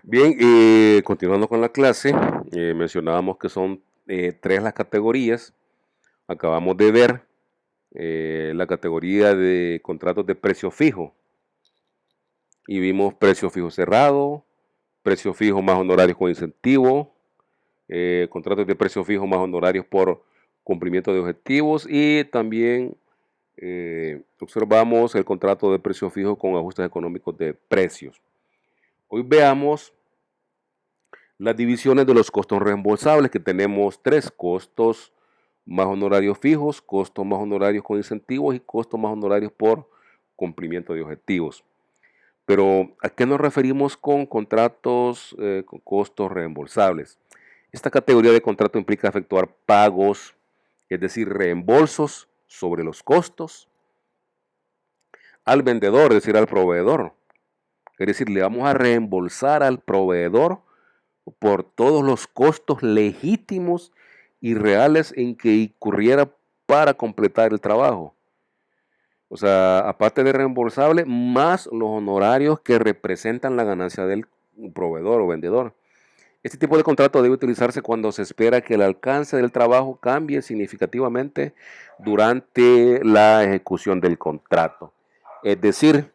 Bien, continuando con la clase, mencionábamos que son tres las categorías. Acabamos de ver la categoría de contratos de precio fijo y vimos precio fijo cerrado, precio fijo más honorarios con incentivo, contratos de precio fijo más honorarios por cumplimiento de objetivos y también observamos el contrato de precio fijo con ajustes económicos de precios. Hoy veamos las divisiones de los costos reembolsables, que tenemos tres: costos más honorarios fijos, costos más honorarios con incentivos y costos más honorarios por cumplimiento de objetivos. Pero, ¿a qué nos referimos con contratos con costos reembolsables? Esta categoría de contrato implica efectuar pagos, es decir, reembolsos sobre los costos al vendedor, es decir, al proveedor. Es decir, le vamos a reembolsar al proveedor por todos los costos legítimos y reales en que incurriera para completar el trabajo. O sea, aparte de reembolsable, más los honorarios que representan la ganancia del proveedor o vendedor. Este tipo de contrato debe utilizarse cuando se espera que el alcance del trabajo cambie significativamente durante la ejecución del contrato. Es decir,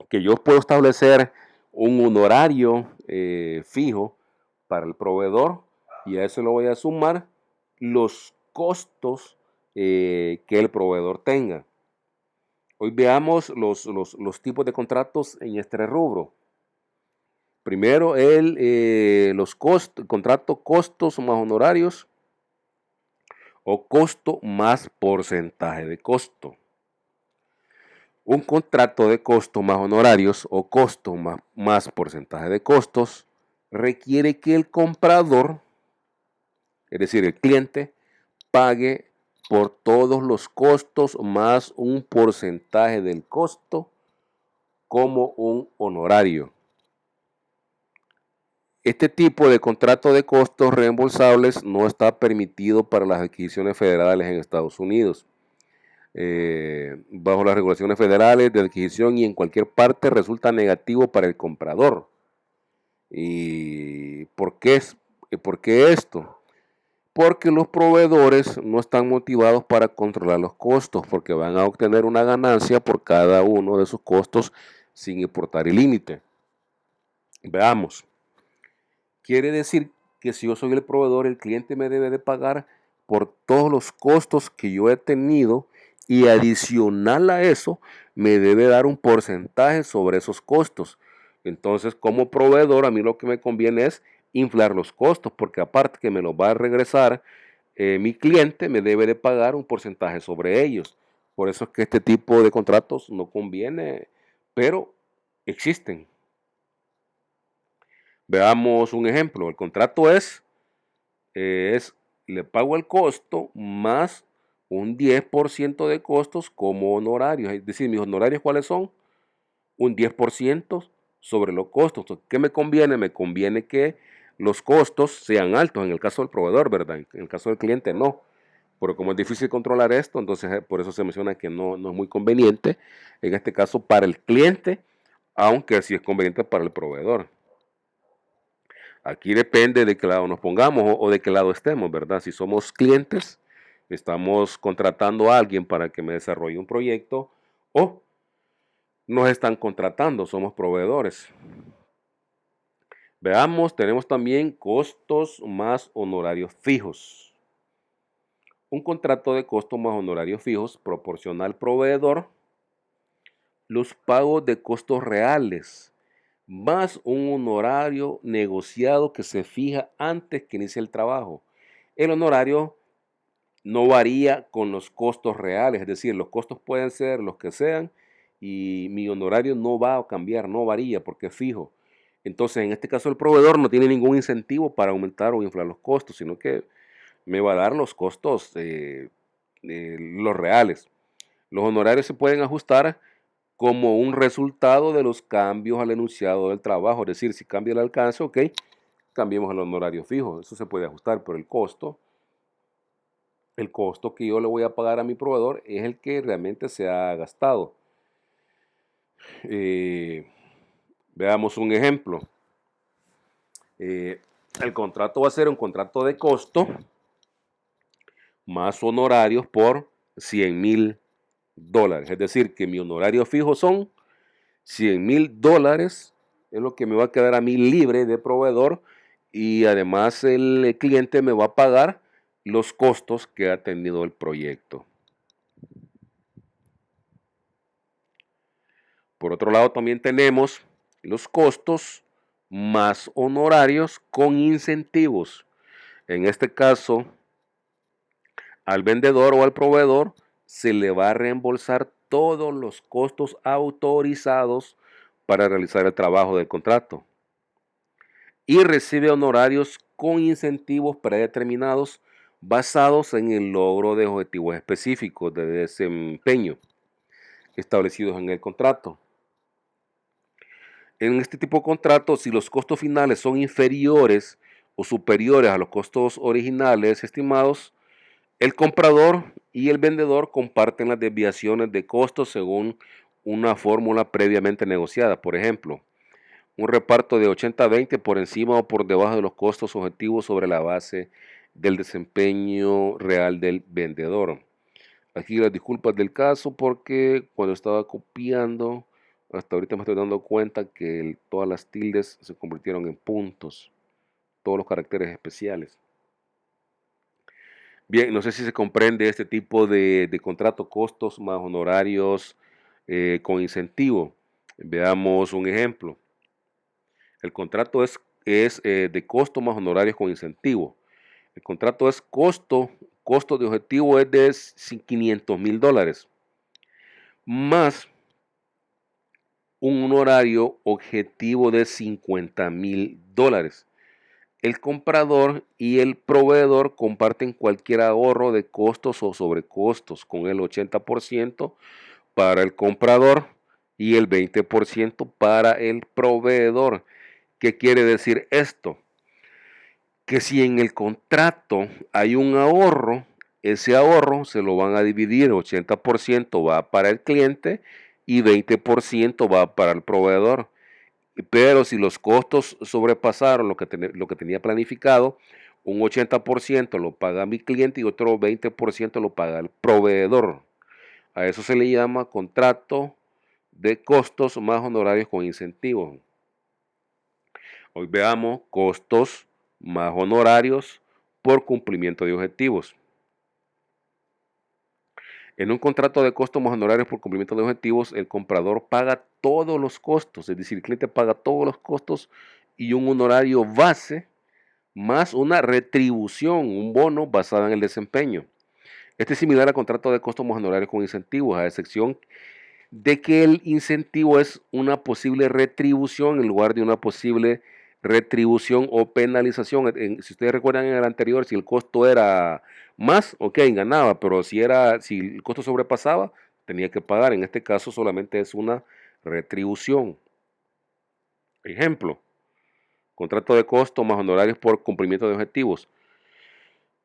que yo puedo establecer un honorario fijo para el proveedor y a eso le voy a sumar los costos que el proveedor tenga. Hoy veamos los tipos de contratos en este rubro. Primero, los costos, contrato costos más honorarios o costo más porcentaje de costo. Un contrato de costo más honorarios o costo más porcentaje de costos requiere que el comprador, es decir, el cliente, pague por todos los costos más un porcentaje del costo como un honorario. Este tipo de contrato de costos reembolsables no está permitido para las adquisiciones federales en Estados Unidos. Bajo las regulaciones federales de adquisición y en cualquier parte resulta negativo para el comprador. ¿Y por qué esto? Porque los proveedores no están motivados para controlar los costos, porque van a obtener una ganancia por cada uno de sus costos sin importar el límite. Veamos. Quiere decir que si yo soy el proveedor, el cliente me debe de pagar por todos los costos que yo he tenido y adicional a eso me debe dar un porcentaje sobre esos costos. Entonces, como proveedor, a mí lo que me conviene es inflar los costos, porque aparte que me los va a regresar, mi cliente me debe de pagar un porcentaje sobre ellos. Por eso es que este tipo de contratos no conviene, pero existen. Veamos un ejemplo. El contrato es, le pago el costo más un 10% de costos como honorarios. Es decir, mis honorarios, ¿cuáles son? Un 10% sobre los costos. Entonces, ¿qué me conviene? Me conviene que los costos sean altos en el caso del proveedor, ¿verdad? En el caso del cliente no. Pero como es difícil controlar esto, entonces por eso se menciona que no es muy conveniente, en este caso para el cliente, aunque sí es conveniente para el proveedor. Aquí depende de qué lado nos pongamos o de qué lado estemos, ¿verdad? Si somos clientes, estamos contratando a alguien para que me desarrolle un proyecto o nos están contratando, somos proveedores. Veamos, tenemos también costos más honorarios fijos. Un contrato de costos más honorarios fijos proporciona al proveedor los pagos de costos reales más un honorario negociado que se fija antes que inicie el trabajo. El honorario no varía con los costos reales, es decir, los costos pueden ser los que sean y mi honorario no va a cambiar, no varía porque es fijo. Entonces, en este caso, el proveedor no tiene ningún incentivo para aumentar o inflar los costos, sino que me va a dar los costos, los reales. Los honorarios se pueden ajustar como un resultado de los cambios al enunciado del trabajo, es decir, si cambia el alcance, ok, cambiemos el honorario fijo, eso se puede ajustar, pero el costo que yo le voy a pagar a mi proveedor es el que realmente se ha gastado. Eh, Veamos un ejemplo. El contrato va a ser un contrato de costo más honorarios por $100,000. Es decir, que mi honorario fijo son $100,000, es lo que me va a quedar a mí libre de proveedor, y además el cliente me va a pagar los costos que ha tenido el proyecto. Por otro lado, también tenemos los costos más honorarios con incentivos. En este caso, al vendedor o al proveedor se le va a reembolsar todos los costos autorizados para realizar el trabajo del contrato, y recibe honorarios con incentivos predeterminados basados en el logro de objetivos específicos de desempeño establecidos en el contrato. En este tipo de contratos, si los costos finales son inferiores o superiores a los costos originales estimados, el comprador y el vendedor comparten las desviaciones de costos según una fórmula previamente negociada. Por ejemplo, un reparto de 80-20 por encima o por debajo de los costos objetivos sobre la base del desempeño real del vendedor. Aquí las disculpas del caso, porque cuando estaba copiando, hasta ahorita me estoy dando cuenta que todas las tildes se convirtieron en puntos, todos los caracteres especiales. Bien, no sé si se comprende este tipo de contrato, costos más honorarios con incentivo. Veamos un ejemplo. El contrato es de costo más honorarios con incentivo. El contrato es costo de objetivo es de $500,000 más un honorario objetivo de $50,000. El comprador y el proveedor comparten cualquier ahorro de costos o sobrecostos, con el 80% para el comprador y el 20% para el proveedor. ¿Qué quiere decir esto? Que si en el contrato hay un ahorro, ese ahorro se lo van a dividir, 80% va para el cliente y 20% va para el proveedor. Pero si los costos sobrepasaron lo que tenía planificado, un 80% lo paga mi cliente y otro 20% lo paga el proveedor. A eso se le llama contrato de costos más honorarios con incentivos. Hoy veamos costos más honorarios por cumplimiento de objetivos. En un contrato de costos más honorarios por cumplimiento de objetivos, el comprador paga todos los costos, es decir, el cliente paga todos los costos y un honorario base más una retribución, un bono basado en el desempeño. Este es similar al contrato de costos más honorarios con incentivos, a excepción de que el incentivo es una posible retribución en lugar de una posible retribución o penalización. Si ustedes recuerdan en el anterior, si el costo era más, ok, ganaba, pero si el costo sobrepasaba, tenía que pagar. En este caso solamente es una retribución. Ejemplo, contrato de costo más honorarios por cumplimiento de objetivos.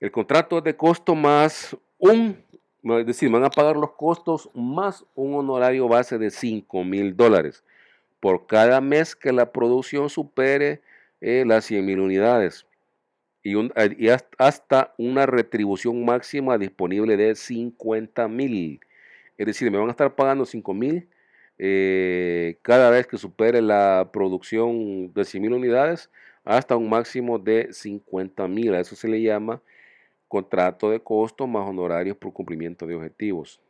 El contrato es de costo más es decir, van a pagar los costos más un honorario base de $5,000 por cada mes que la producción supere las 100,000 unidades, y hasta una retribución máxima disponible de 50,000. Es decir, me van a estar pagando 5,000 cada vez que supere la producción de 100,000 unidades, hasta un máximo de 50,000. A eso se le llama contrato de costo más honorarios por cumplimiento de objetivos.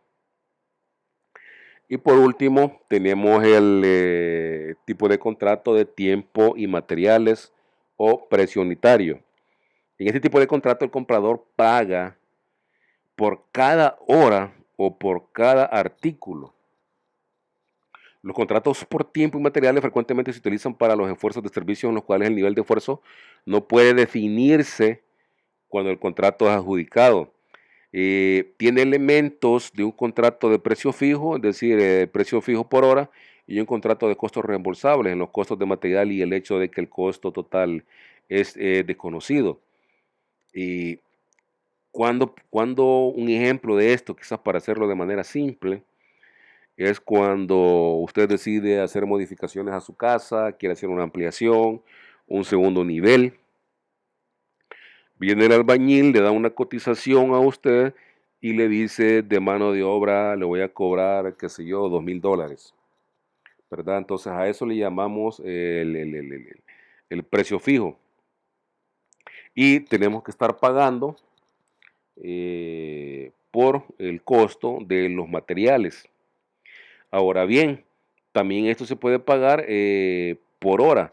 Y por último, tenemos el tipo de contrato de tiempo y materiales o precio unitario. En este tipo de contrato, el comprador paga por cada hora o por cada artículo. Los contratos por tiempo y materiales frecuentemente se utilizan para los esfuerzos de servicio en los cuales el nivel de esfuerzo no puede definirse cuando el contrato es adjudicado. Tiene elementos de un contrato de precio fijo, es decir, precio fijo por hora, y un contrato de costos reembolsables en los costos de material y el hecho de que el costo total es desconocido. Y cuando un ejemplo de esto, quizás para hacerlo de manera simple, es cuando usted decide hacer modificaciones a su casa, quiere hacer una ampliación un segundo nivel. Viene el albañil, le da una cotización a usted y le dice de mano de obra, le voy a cobrar, qué sé yo, $2,000, ¿verdad? Entonces a eso le llamamos el precio fijo. Y tenemos que estar pagando por el costo de los materiales. Ahora bien, también esto se puede pagar por hora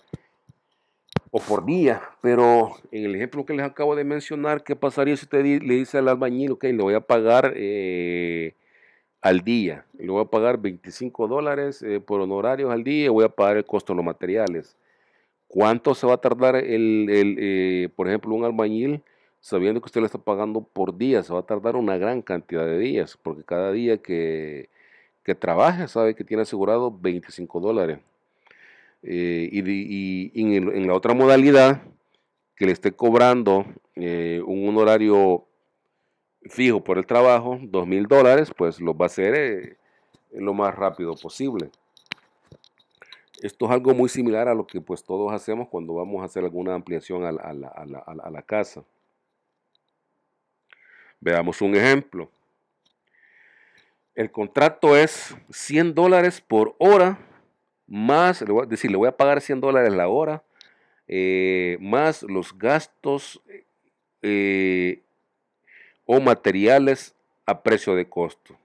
o por día, pero en el ejemplo que les acabo de mencionar, ¿qué pasaría si usted le dice al albañil, ok, le voy a pagar al día, le voy a pagar $25 por honorarios al día, voy a pagar el costo de los materiales? ¿Cuánto se va a tardar por ejemplo, un albañil, sabiendo que usted le está pagando por día? Se va a tardar una gran cantidad de días, porque cada día que trabaje sabe que tiene asegurado $25. Y en la otra modalidad, que le esté cobrando un honorario fijo por el trabajo, $2,000, pues lo va a hacer lo más rápido posible. Esto es algo muy similar a lo que pues todos hacemos cuando vamos a hacer alguna ampliación a la casa. Veamos un ejemplo. El contrato es $100 por hora, más, le voy a decir, le voy a pagar $100 la hora, más los gastos eh, o materiales a precio de costo.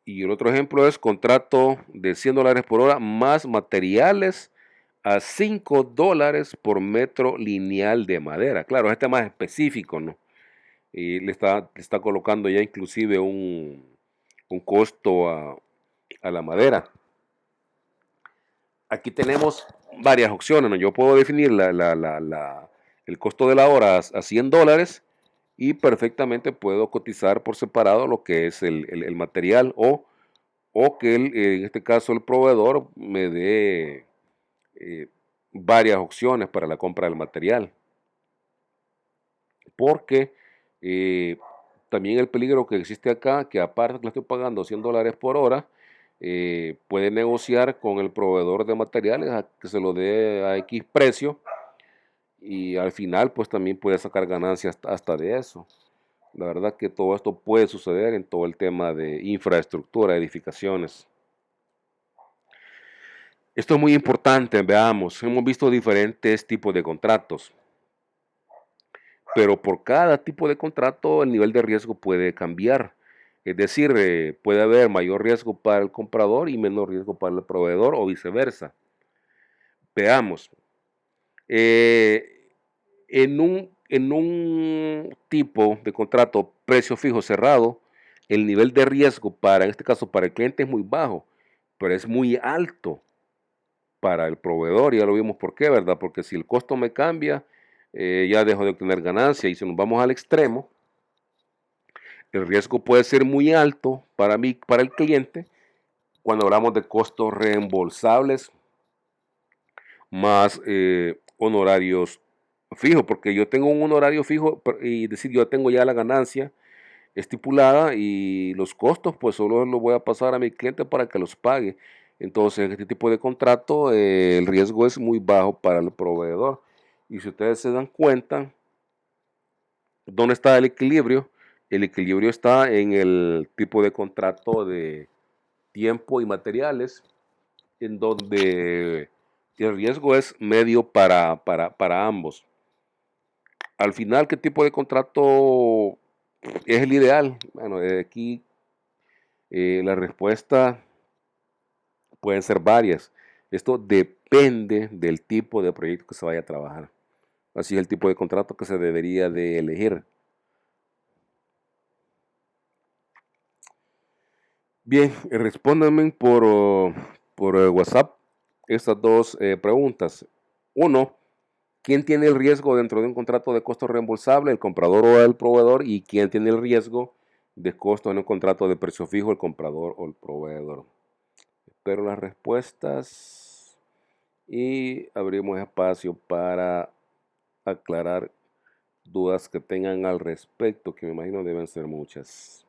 Y el otro ejemplo es contrato de $100 por hora más materiales a $5 por metro lineal de madera. Claro, este es más específico, ¿no? Y le está colocando ya inclusive un costo a la madera. Aquí tenemos varias opciones, ¿no? Yo puedo definir el costo de la hora a $100 y perfectamente puedo cotizar por separado lo que es el material o que en este caso el proveedor me dé eh, varias opciones para la compra del material. Porque eh, también el peligro que existe acá, que aparte que le estoy pagando $100 por hora, puede negociar con el proveedor de materiales a que se lo dé a X precio y al final pues también puede sacar ganancias hasta de eso. La verdad que todo esto puede suceder en todo el tema de infraestructura, edificaciones. Esto es muy importante, veamos, hemos visto diferentes tipos de contratos, pero por cada tipo de contrato el nivel de riesgo puede cambiar. Es decir, puede haber mayor riesgo para el comprador y menor riesgo para el proveedor o viceversa. Veamos, eh, en un tipo de contrato precio fijo cerrado, el nivel de riesgo para, en este caso, para el cliente es muy bajo, pero es muy alto para el proveedor. Ya lo vimos por qué, ¿verdad? Porque si el costo me cambia, ya dejo de obtener ganancia. Y si nos vamos al extremo, el riesgo puede ser muy alto para mí, para el cliente, cuando hablamos de costos reembolsables más honorarios fijos, porque yo tengo un honorario fijo y decir, yo tengo ya la ganancia estipulada y los costos pues solo los voy a pasar a mi cliente para que los pague. Entonces, en este tipo de contrato el riesgo es muy bajo para el proveedor. Y si ustedes se dan cuenta, ¿dónde está el equilibrio? El equilibrio está en el tipo de contrato de tiempo y materiales, en donde el riesgo es medio para ambos. Al final, ¿qué tipo de contrato es el ideal? Bueno, aquí la respuesta pueden ser varias. Esto depende del tipo de proyecto que se vaya a trabajar. Así es el tipo de contrato que se debería de elegir. Bien, respóndanme por WhatsApp estas dos preguntas. Uno, ¿quién tiene el riesgo dentro de un contrato de costo reembolsable, el comprador o el proveedor? ¿Y quién tiene el riesgo de costo en un contrato de precio fijo, el comprador o el proveedor? Espero las respuestas y abrimos espacio para aclarar dudas que tengan al respecto, que me imagino deben ser muchas.